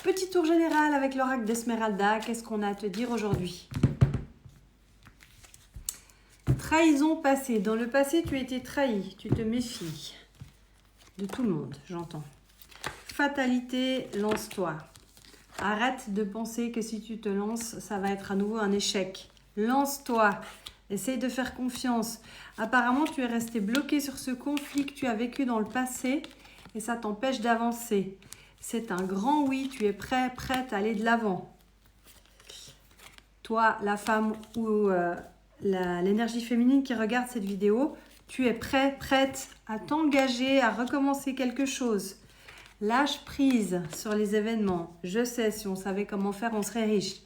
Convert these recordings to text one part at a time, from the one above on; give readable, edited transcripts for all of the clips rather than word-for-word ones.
Petit tour général avec l'oracle d'Esmeralda. Qu'est-ce qu'on a à te dire aujourd'hui? Trahison passée. Dans le passé, tu as été trahi. Tu te méfies de tout le monde, j'entends. Fatalité, lance-toi. Arrête de penser que si tu te lances, ça va être à nouveau un échec. Lance-toi. Essaye de faire confiance. Apparemment, tu es resté bloqué sur ce conflit que tu as vécu dans le passé et ça t'empêche d'avancer. C'est un grand oui, tu es prêt, prête à aller de l'avant. Toi, la femme ou l'énergie féminine qui regarde cette vidéo, tu es prêt, prête à t'engager, à recommencer quelque chose. Lâche prise sur les événements. Je sais, si on savait comment faire, on serait riche.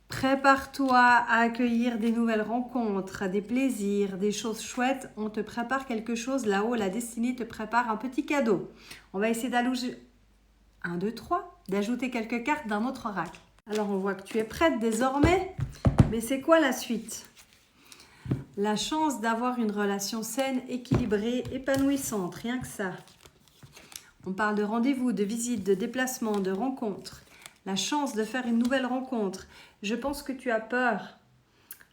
Prépare-toi à accueillir des nouvelles rencontres, des plaisirs, des choses chouettes. On te prépare quelque chose là-haut. La destinée te prépare un petit cadeau. On va essayer d'ajouter 1, 2, 3, d'ajouter quelques cartes d'un autre oracle. Alors, on voit que tu es prête désormais. Mais c'est quoi la suite? La chance d'avoir une relation saine, équilibrée, épanouissante. Rien que ça. On parle de rendez-vous, de visite, de déplacement, de rencontre. La chance de faire une nouvelle rencontre. Je pense que tu as peur,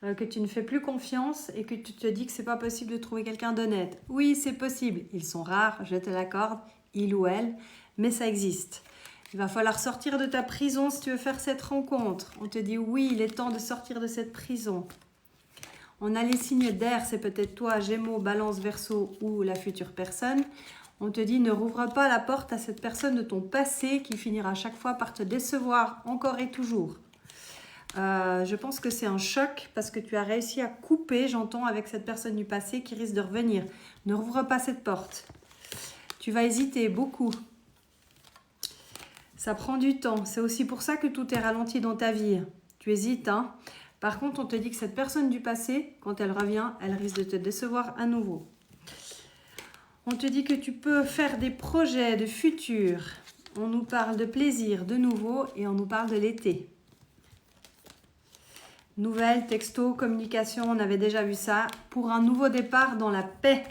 que tu ne fais plus confiance et que tu te dis que c'est pas possible de trouver quelqu'un d'honnête. Oui, c'est possible. Ils sont rares, je te l'accorde, il ou elle, mais ça existe. Il va falloir sortir de ta prison si tu veux faire cette rencontre. On te dit oui, il est temps de sortir de cette prison. On a les signes d'air, c'est peut-être toi, Gémeaux, Balance, Verseau ou la future personne. On te dit ne rouvre pas la porte à cette personne de ton passé qui finira à chaque fois par te décevoir encore et toujours. Je pense que c'est un choc parce que tu as réussi à couper, j'entends, avec cette personne du passé qui risque de revenir. Ne rouvre pas cette porte. Tu vas hésiter beaucoup. Ça prend du temps. C'est aussi pour ça que tout est ralenti dans ta vie. Tu hésites, hein. Par contre, on te dit que cette personne du passé, quand elle revient, elle risque de te décevoir à nouveau. On te dit que tu peux faire des projets de futur. On nous parle de plaisir de nouveau et on nous parle de l'été. Nouvelles, textos, communication, on avait déjà vu ça. Pour un nouveau départ dans la paix.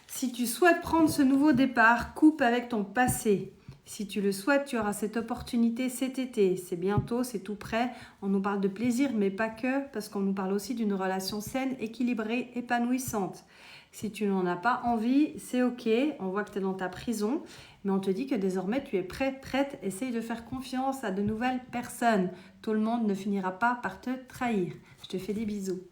Si tu souhaites prendre ce nouveau départ, coupe avec ton passé. Si tu le souhaites, tu auras cette opportunité cet été. C'est bientôt, c'est tout près. On nous parle de plaisir, mais pas que, parce qu'on nous parle aussi d'une relation saine, équilibrée, épanouissante. Si tu n'en as pas envie, c'est ok. On voit que tu es dans ta prison, mais on te dit que désormais, tu es prête, prête. Essaye de faire confiance à de nouvelles personnes. Tout le monde ne finira pas par te trahir. Je te fais des bisous.